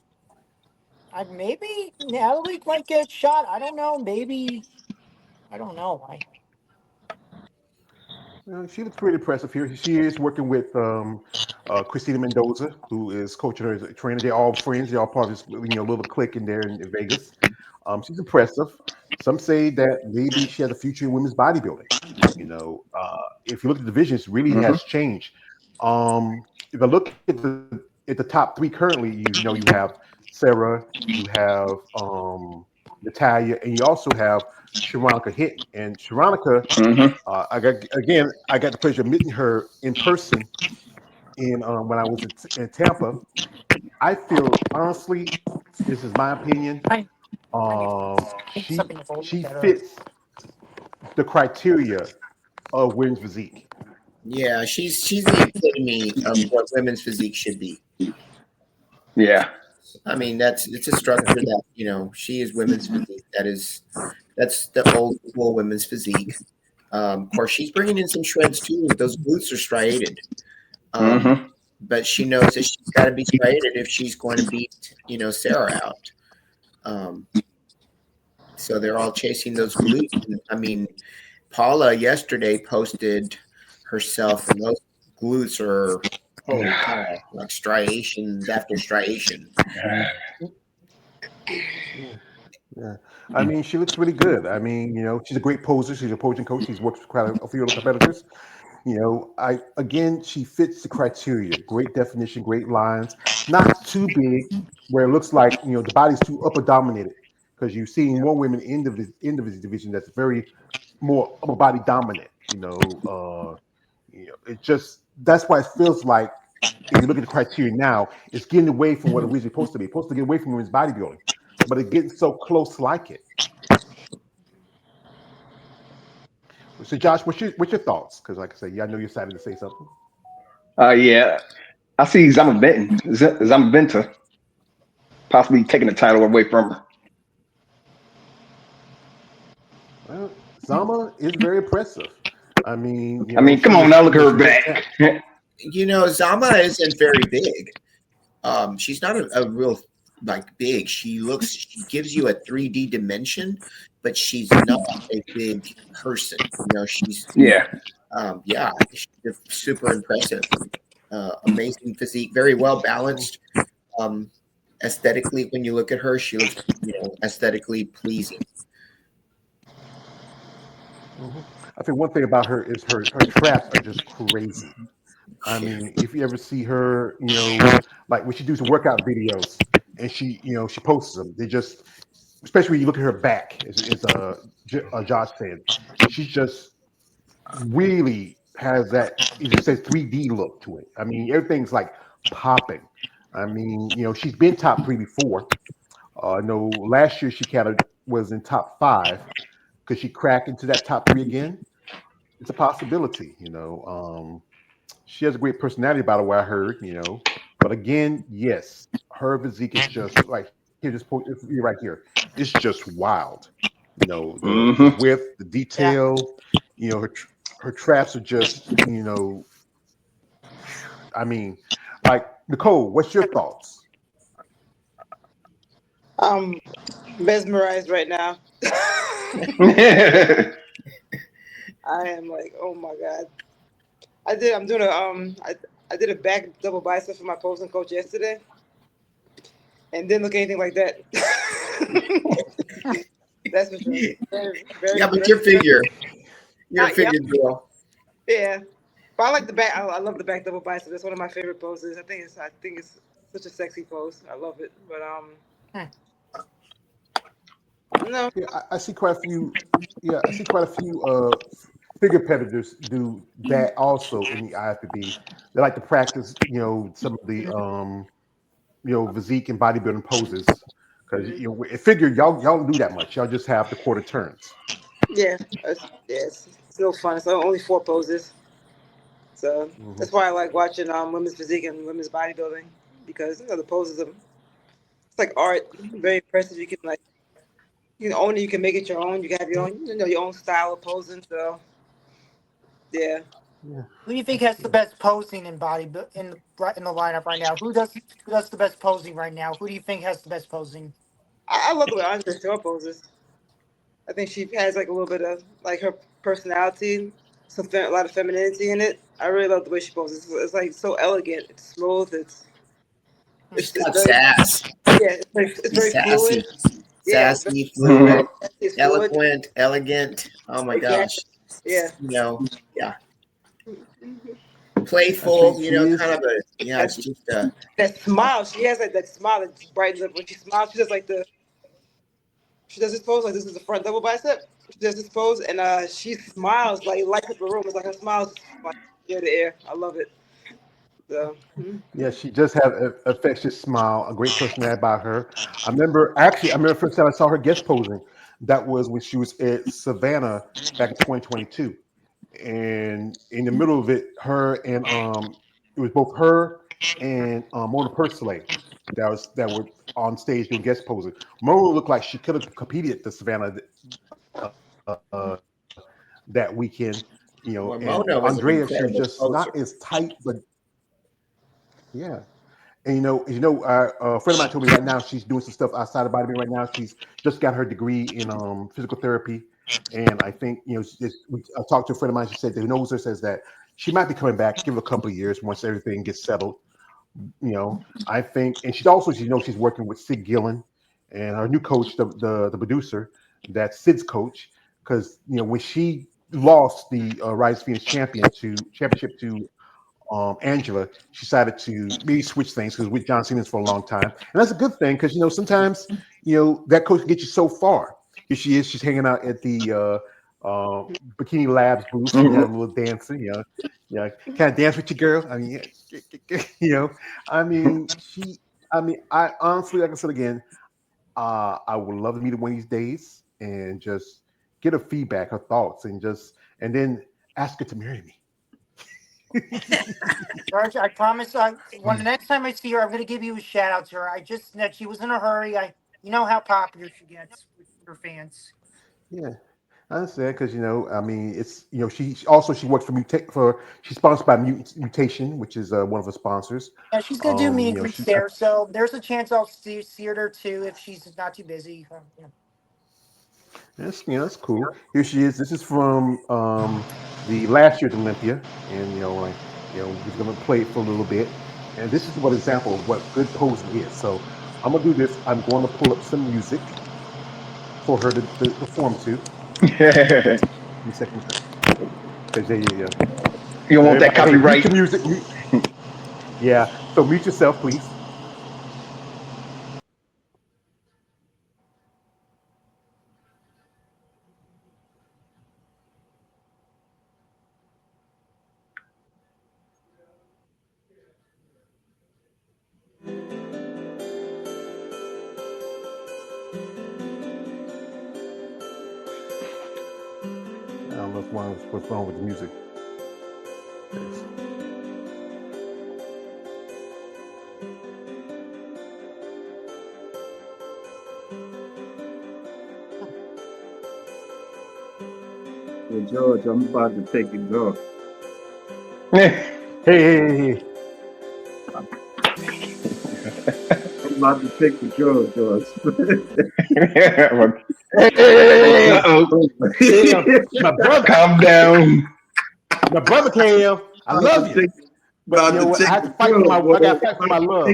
I maybe Natalie might get shot. I don't know. Maybe I don't know. She looks pretty impressive here. She is working with Christina Mendoza, who is coaching her as a trainer. They're all friends. They're all part of this little clique in there in Vegas. She's impressive. Some say that maybe she has a future in women's bodybuilding. If you look at the divisions, really Hmm. has changed. If I look at the top three currently, you have Sarah, you have Natalia, and you also have Sharonica Hinton. And Sharonica, Hmm. I got the pleasure of meeting her in person in when I was in Tampa. I feel honestly, this is my opinion. I need She something to hold she better. fits the criteria of women's physique. Yeah, she's the epitome of what women's physique should be. Yeah. I mean, it's a structure that she is women's physique. That's the old school women's physique. Of course, she's bringing in some shreds too. Those glutes are striated, um, Hmm. but she knows that she's got to be striated if she's going to beat Sarah out. Um, so they're all chasing those glutes. And, I mean, Paula yesterday posted herself, and those glutes are holy cow, like striations after striation. Yeah. Yeah. I mean, she looks really good. I mean, she's a great poser. She's a posing coach. She's worked with quite a few other competitors. I again, she fits the criteria. Great definition, great lines. Not too big, where it looks like the body's too upper dominated. Because you've seen more women in the division that's very more upper body dominant. It just that's why it feels like if you look at the criteria now, it's getting away from what it originally supposed to be. It's supposed to get away from women's bodybuilding, but it's getting so close like it. So, Josh, what's your thoughts? Because, like I said, yeah, I know you're excited to say something. Yeah. I see Zamaventa possibly taking the title away from her. Well, Zama is very impressive. I mean, I mean, come she on was, now, look at her she was back. Zama isn't very big. She's not a real big. She gives you a 3D dimension, but she's not a big person. She's Yeah. she's super impressive. Amazing physique, very well balanced. Aesthetically, when you look at her, she looks aesthetically pleasing. I think one thing about her is her traps are just crazy. I mean, if you ever see her, like when she does workout videos and she posts them, they just, especially when you look at her back, Josh said, she's just really has that, as you said, 3D look to it. I mean, everything's like popping. I mean, she's been top three before. I know last year she kind of was in top five. Could she crack into that top three again? It's a possibility. She has a great personality, by the way I heard. But again, yes, her physique is just like here. This point right here, it's just wild. The Hmm. width, the Yeah. detail. Her traps are just. I mean, like Nicole, what's your thoughts? I'm mesmerized right now. I am like, oh my god. I'm doing I did a back double bicep for my posing coach yesterday, and didn't look anything like that. That's for sure. Very, Yeah, very, but very you're a yeah, figure girl. yeah. But I like the back. I love the back double bicep. It's one of my favorite poses. I think it's such a sexy pose. I love it. But Hmm. No. Yeah, I see quite a few. Yeah, I see quite a few figure competitors do that also in the IFBB. They like to practice, some of the physique and bodybuilding poses because figure y'all don't do that much. Y'all just have the quarter turns. Yeah, it's no fun. It's only 4 poses, so Hmm. that's why I like watching women's physique and women's bodybuilding because the poses are it's like art, very impressive. You can own it. You can make it your own. You can have your own style of posing. So yeah. Yeah. Who do you think has the best posing in in the lineup right now? Who does the best posing right now? Who do you think has the best posing? I love the way Andre Shaw poses. I think she has like a little bit of like her personality, a lot of femininity in it. I really love the way she poses. It's like so elegant. It's smooth. Hmm. She's It's got very sass. it's She's very fluid. sassy, Yeah, it's very, sassy, fluid, it's fluid. eloquent, elegant. Oh my Exactly. gosh. Yeah. Yeah, She playful. she is. Kind of a yeah. It's just That smile. She has like that smile that just brightens up when she smiles. She does this pose like this is the front double bicep. She does this pose and she smiles like it lights up the room. It's like her smile is like ear to ear. I love it. So Yeah, she just had an infectious smile, a great personality about her. I remember first time I saw her guest posing. That was when she was at Savannah back in 2022. And in the middle of it, it was both her and Mona Persley that were on stage doing guest posing. Mona looked like she could have competed at the Savannah that weekend, well, and Mona was an Andrea, she was incredible just poser. not as tight, but yeah. And a friend of mine told me right now she's doing some stuff outside of bodybuilding right now. She's just got her degree in physical therapy, and I think I talked to a friend of mine. She said that who knows her says that she might be coming back. Give it a couple of years once everything gets settled. I think, and she's working with Sid Gillen and her new coach, the producer, that's Sid's coach, because when she lost the Rise Phoenix championship to Angela, she decided to maybe switch things because with John Simmons for a long time, and that's a good thing because sometimes that coach can get you so far. Here she is, she's hanging out at the Bikini Labs booth and having a little dancing. Can I dance with you, girl? I mean, I mean, I honestly, like I said again, I would love to meet her one of these days and just get her feedback, her thoughts, and then ask her to marry me. George, I promise. When the next time I see her, I'm gonna give you a shout out to her. I just that she was in a hurry. You know how popular she gets with her fans. Yeah, I understand because I mean, it's she works she's sponsored by Mutation, which is one of her sponsors. Yeah, she's gonna do meet and greets She there, so there's a chance I'll see her there too if she's not too busy. Yeah. that's cool. Here she is. This is from the last year's Olympia, and we're just gonna play it for a little bit. And this is what example of what good posing is. So I'm gonna do this. I'm going to pull up some music for her to perform to. Give me a second, because yeah. You don't want that Hey, mute copyright. your music. Yeah. So mute yourself, please. I don't know what's wrong with the music. Hey, George, I'm about to take it off. Hey. I'm about to take the George, George. Hey. Uh-oh. Cam, my brother. Calm down. My brother Cam. I love you. But you know what? I have to fight for I gotta fight for my love.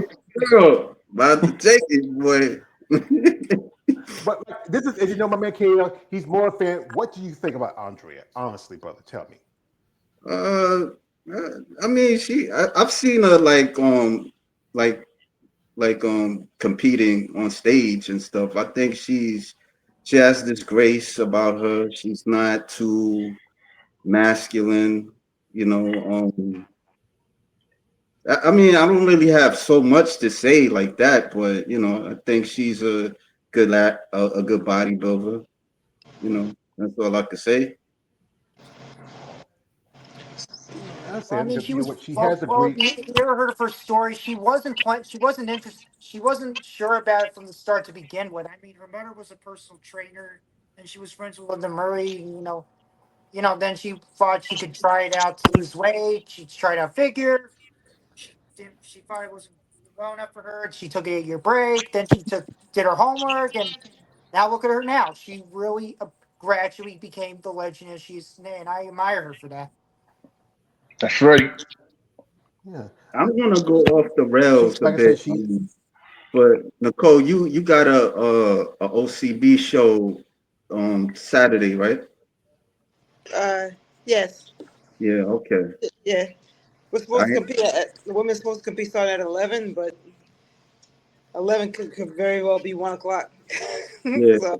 About to take it, boy. But this is, as you know, my man Cam, he's more a fan. What do you think about Andrea? Honestly, brother, tell me. I mean, I've seen her like competing on stage and stuff. I think she's she has this grace about her. She's not too masculine, you know. I mean, I don't really have so much to say like that, but you know, I think she's a a good bodybuilder. You know, that's all I could say. I Well, I said mean, that she you know was what she has a well. great. You ever heard of her story? She wasn't She wasn't interested. She wasn't sure about it from the start to begin with. I mean, her mother was a personal trainer, and she was friends with Linda Murray. Then she thought she could try it out to lose weight. She tried out figure. She thought it wasn't well enough for her. She took an 8 year break. Then she did her homework, and now look at her now. She really gradually became the legend as she is today, and I admire her for that. That's right. Yeah, I'm gonna go off the she rails a like I said bit, she. but Nicole, you got a OCB show Saturday, right? Uh, yes, Yeah, okay. yeah. We're I supposed to compete the women's supposed to compete starting at 11, but 11 could very well be 1 o'clock. Yeah, So,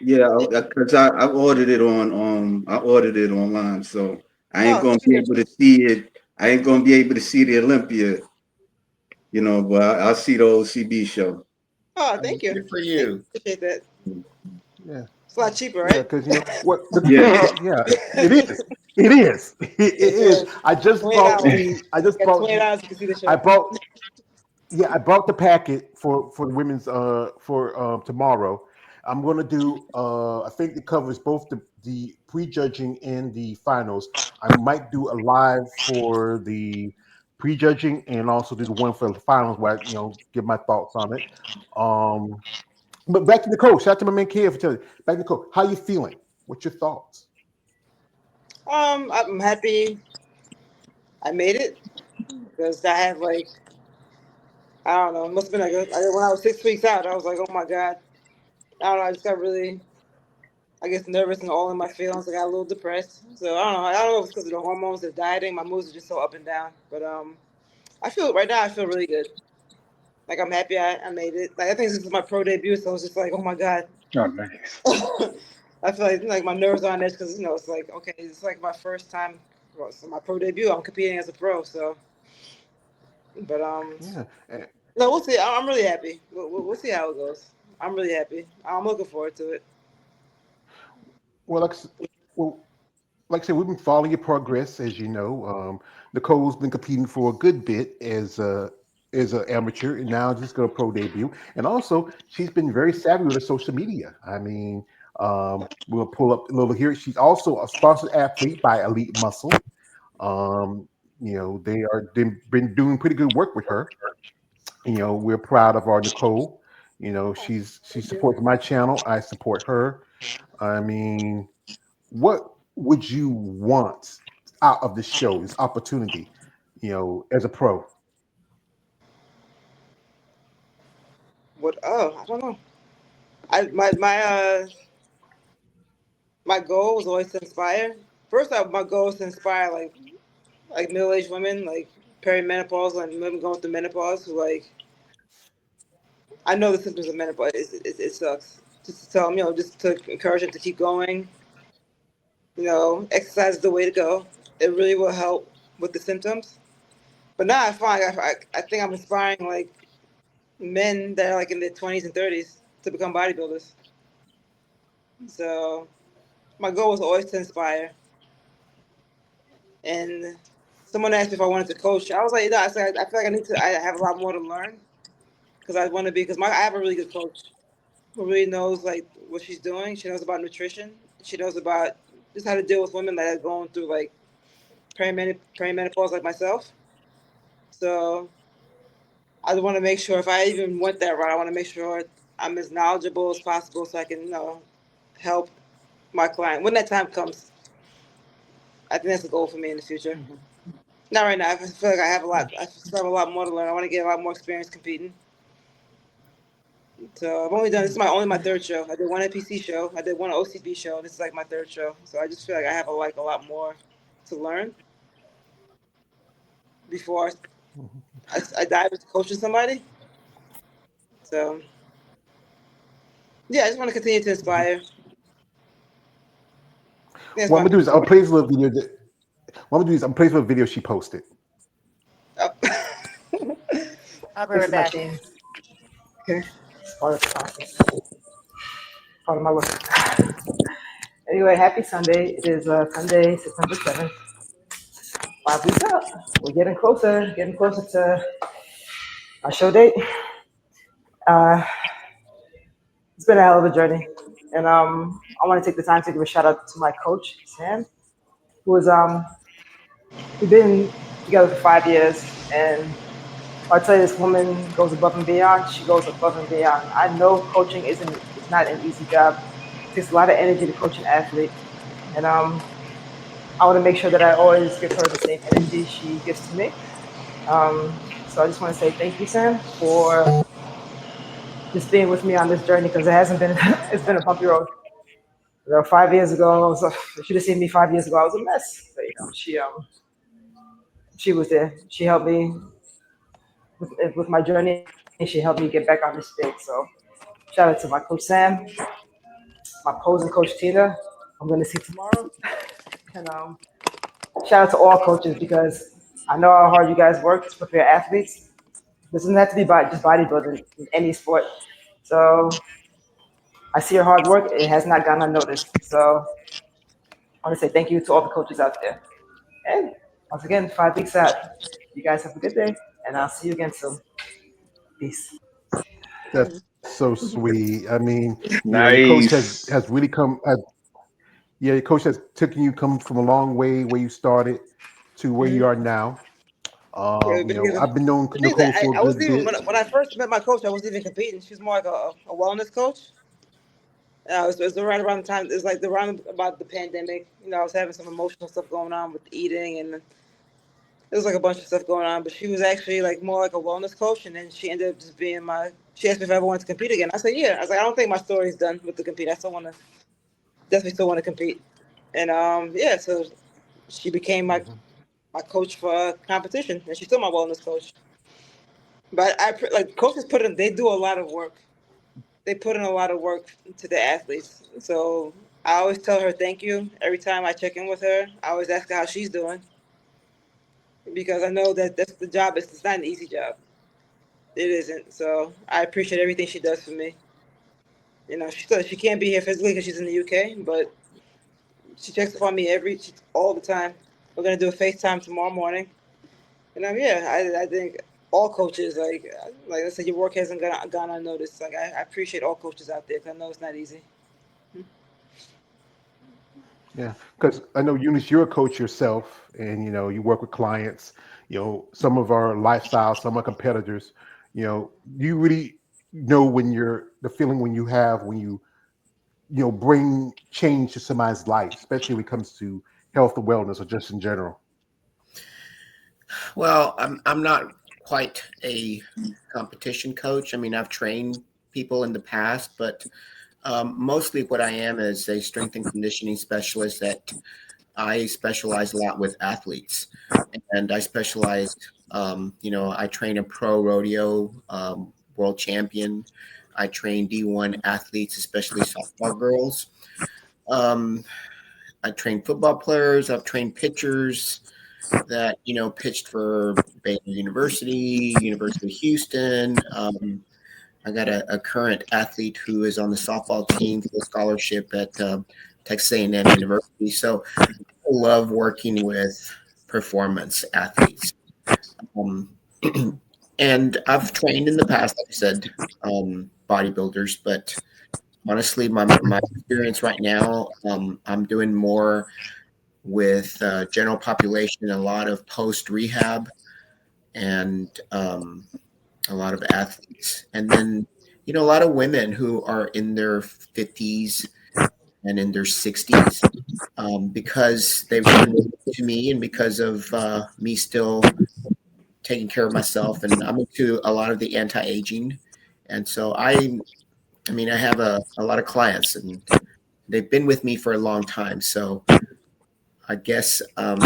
yeah, because I ordered it on I ordered it online, so I ain't oh, gonna thank be you. able to see it. I ain't gonna be able to see the Olympia, you know, but I'll see the OCB show. Oh, Oh, thank you. good for Thank you. you. Appreciate that. Yeah, It's a lot cheaper, yeah, right? because you know what the Yeah, yeah it is. It is. It is. It's I just bought $20. the. I just Got bought the. $20. You can see the I show. bought. Yeah, I bought the packet for the women's for tomorrow. I'm gonna do I think it covers both the prejudging and the finals. I might do a live for the prejudging and also do the one for the finals where I, give my thoughts on it. Um but back to Nicole. Shout out to my man Kev for telling. Back to Nicole. How you feeling? What's your thoughts? I'm happy I made it because I had like I don't know. It must have been when I was 6 weeks out. I was like, oh my god. I don't know. I just got really, I guess, nervous and all in my feelings. I got a little depressed. So I don't know. I don't know if it's because of the hormones, the dieting. My moods are just so up and down. But I feel right now. I feel really good. Like I'm happy I made it. Like I think this is my pro debut, so it's just like, oh my god. Oh, nice. I feel like my nerves are on edge because it's like okay, it's like my first time. Well, so my pro debut. I'm competing as a pro. So, but Yeah. no, we'll see. I'm really happy. We'll see how it goes. I'm really happy. I'm looking forward to it. Well, well, like I said, we've been following your progress, as you know. Nicole's been competing for a good bit as an amateur, and now just got a pro debut. And also, she's been very savvy with her social media. I mean, we'll pull up a little here. She's also a sponsored athlete by Elite Muscle. Um, they've been doing pretty good work with her. We're proud of our Nicole. She supports my channel. I support her. I mean, what would you want out of this show, this opportunity, as a pro? What? Oh, I don't know. My goal was always to inspire. First off, my goal is to inspire like middle aged women, like perimenopause, like women going through menopause, who like I know the symptoms of menopause. It sucks. Just to tell them, just to encourage them to keep going. Exercise is the way to go. It really will help with the symptoms. But now I find I think I'm inspiring like men that are like in their 20s and 30s to become bodybuilders. So my goal was always to inspire. And someone asked me if I wanted to coach. I was like, no, I feel like I have a lot more to learn because I want to be, because I have a really good coach who really knows like what she's doing. She knows about nutrition. She knows about just how to deal with women that are going through like perimenopause like myself. So I want to make sure if I even went that route, I want to make sure I'm as knowledgeable as possible so I can, help my client when that time comes. I think that's a goal for me in the future. Mhm. Not right now. I feel like I still have a lot more to learn. I want to get a lot more experience competing. So I've only done this is my only my third show. I did one NPC show. I did one OCB show. This is like my third show. So I just feel like I have a lot more to learn before Mhm. I dive into coaching somebody. So Yeah, I just want to continue to inspire. That's What I'm my gonna do is I'll play this little video. What I'm gonna do is I'm play this little video she posted. oh. I'll be right Fixing my back. jeans. Okay. It's part of the process. Part of my look. Anyway, happy Sunday. It is Sunday, September 7th. 5 weeks out. We're getting closer to our show date. Uh, it's been a hell of a journey. And I want to take the time to give a shout out to my coach, Sam, who is we've been together for 5 years, and I'll tell you, this woman goes above and beyond. She goes above and beyond. I know coaching it's not an easy job. It takes a lot of energy to coach an athlete, and I want to make sure that I always give her the same energy she gives to me. So I just want to say thank you, Sam, for just being with me on this journey, because it hasn't been it's been a bumpy road. 5 years ago, you should have seen me 5 years ago. I was a mess, but she was there. She helped me with my journey, and she helped me get back on this stage. So shout out to my coach Sam, my opposing coach Tina. I'm going to see tomorrow, and shout out to all coaches, because I know how hard you guys work to prepare athletes. This doesn't have to be just bodybuilding in any sport. So I see your hard work. It has not gone unnoticed. So I want to say thank you to all the coaches out there. And once again, 5 weeks out. You guys have a good day, and I'll see you again soon. Peace. That's so sweet. I mean, your coach Nice. has really come. Yeah, your coach has taken you come from a long way where you started to where you are now. Yeah, but I've been knowing the thing is Nicole that for a I wasn't good even bit. when I first met my coach, I wasn't even competing. She was more like a wellness coach. It was right around the time. It was like around about the pandemic. I was having some emotional stuff going on with eating, and there was like a bunch of stuff going on. But she was actually like more like a wellness coach, and then she ended up just being my. She asked me if I ever wanted to compete again. I said, yeah. I was like, I don't think my story's done with the compete. I still want to, definitely still want to compete. And yeah, so she became Mhm. my coach for competition, and she's still my wellness coach. But like coaches put in, they do a lot of work. They put in a lot of work to the athletes. So I always tell her thank you every time I check in with her. I always ask her how she's doing, because I know that that's the job. It's not an easy job. It isn't. So I appreciate everything she does for me. She can't be here physically because she's in the UK, but she checks up on me all the time. We're gonna do a FaceTime tomorrow morning. And yeah, I think all coaches, like I said, your work hasn't gone unnoticed. Like I appreciate all coaches out there, because I know it's not easy. Yeah, because I know Eunice, you're a coach yourself, and you work with clients. Some of our lifestyles, some are competitors. Do you really know when you're the feeling when you have when you bring change to somebody's life, especially when it comes to health and wellness or just in general? Well, I'm not quite a competition coach. I mean, I've trained people in the past, but mostly what I am is a strength and conditioning specialist. That I specialize a lot with athletes, and I specialize. I train a pro rodeo world champion. I train D1 athletes, especially softball girls. Um, I train football players. I've trained pitchers that pitched for Baylor University, University of Houston. I got a current athlete who is on the softball team for a scholarship at Texas A&M University. So I love working with performance athletes. Um, and I've trained in the past, like I said, bodybuilders, but honestly, my experience right now, I'm doing more with general population, a lot of post rehab, and a lot of athletes, and then a lot of women who are in their 50s and in their 60s, because they've turned to me, and because of me still taking care of myself, and I'm into a lot of the anti-aging, and so I have a lot of clients, and they've been with me for a long time. So I guess when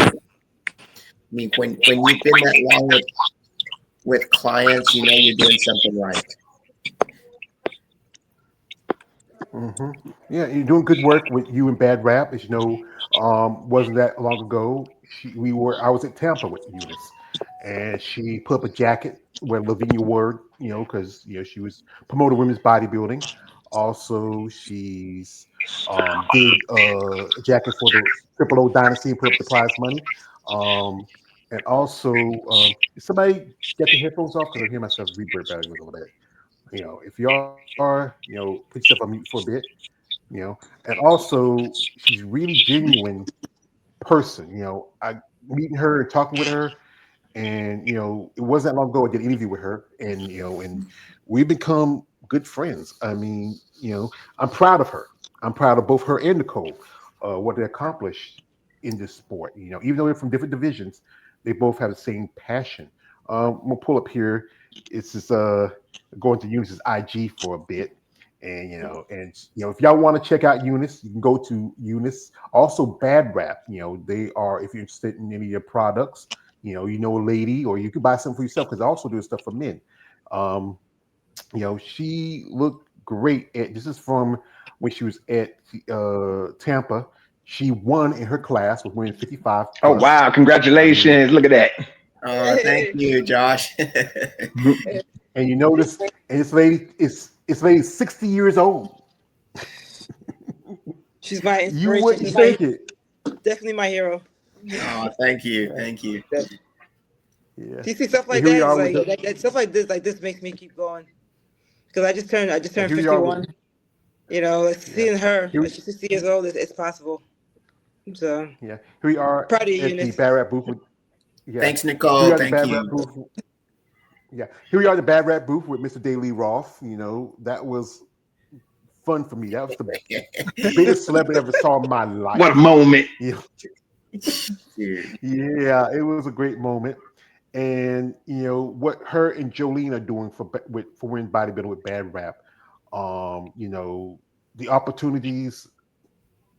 you've been that long with clients, you're doing something right. Hmm. Yeah, you're doing good work with you and Bad Rap. As you know, wasn't that long ago? I was at Tampa with Eunice, and she put up a jacket where Lavinia word, because she was promoting women's bodybuilding. Also, she's did a jacket for the Triple O Dynasty and put up the prize money. Um, and also, did somebody get the headphones off because I hear myself reverb battling over there. If you are, put yourself on mute for a bit, and also she's really genuine person. I meeting her and talking with her, and it wasn't that long ago I did an interview with her, and we've become good friends. I mean, I'm proud of her. I'm proud of both her and Nicole, what they accomplished in this sport. Even though they're from different divisions, they both have the same passion. We'll pull up here. It's just going to Eunice's IG for a bit. And if y'all want to check out Eunice, you can go to Eunice. Also, Bad Rap. They are, if you're interested in any of their products, a lady, or you can buy something for yourself because I also do stuff for men. Um, she looked great. This is from when she was at Tampa. She won in her class with women 55 Oh plus. wow! I mean, Congratulations! Look at that. Thank you, Josh. and you notice, and this lady's 60 years old. She's my You inspiration. wouldn't think it. Definitely my hero. Thank you, thank you. Yeah. You see stuff And like here we that, are it's with like stuff like this makes me keep going. Because I just and turned here we are with 51. Like yeah. seeing her, Here, she's 60 years old, it's possible. So yeah. Here we are proud of you, at the Eunice. Bad Rap booth with yeah. Thanks, Here we Nicole. are at the Thank Bad Rap you. booth. Yeah. Here we are at the Bad Rap booth with Mr. Daly Roth. That was fun for me. That was the biggest celebrity I ever saw in my life. What a moment! Yeah. Yeah, it was a great moment. And what her and Jolene are doing for women's bodybuilding with Bad Rap. The opportunities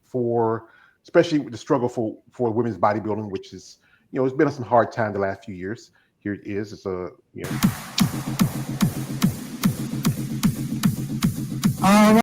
for, especially with the struggle for women's bodybuilding, which is it's been some hard time the last few years. Here it is. It's a